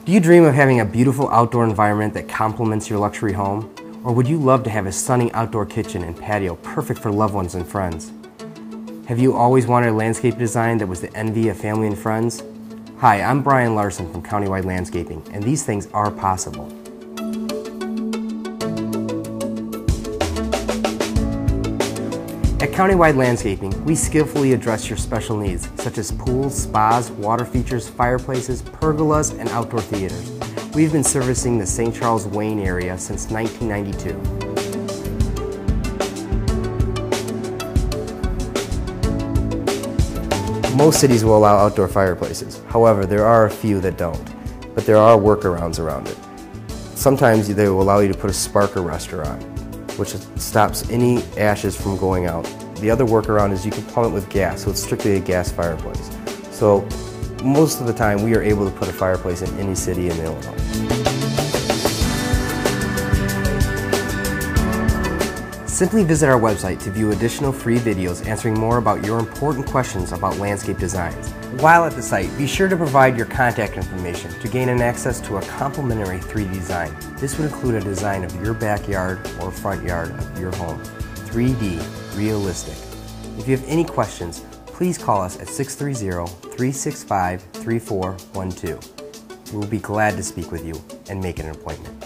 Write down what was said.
Do you dream of having a beautiful outdoor environment that complements your luxury home? Or would you love to have a stunning outdoor kitchen and patio perfect for loved ones and friends? Have you always wanted a landscape design that was the envy of family and friends? Hi, I'm Brian Larson from Countywide Landscaping, and these things are possible. At Countywide Landscaping, we skillfully address your special needs, such as pools, spas, water features, fireplaces, pergolas, and outdoor theaters. We've been servicing the St. Charles Wayne area since 1992. Most cities will allow outdoor fireplaces. However, there are a few that don't, but there are workarounds around it. Sometimes they will allow you to put a spark arrestor on, which stops any ashes from going out. The other workaround is you can plumb it with gas, so it's strictly a gas fireplace. So most of the time we are able to put a fireplace in any city in Illinois. Simply visit our website to view additional free videos answering more about your important questions about landscape designs. While at the site, be sure to provide your contact information to gain an access to a complimentary 3D design. This would include a design of your backyard or front yard of your home. 3D, realistic. If you have any questions, please call us at 630-365-3412. We will be glad to speak with you and make an appointment.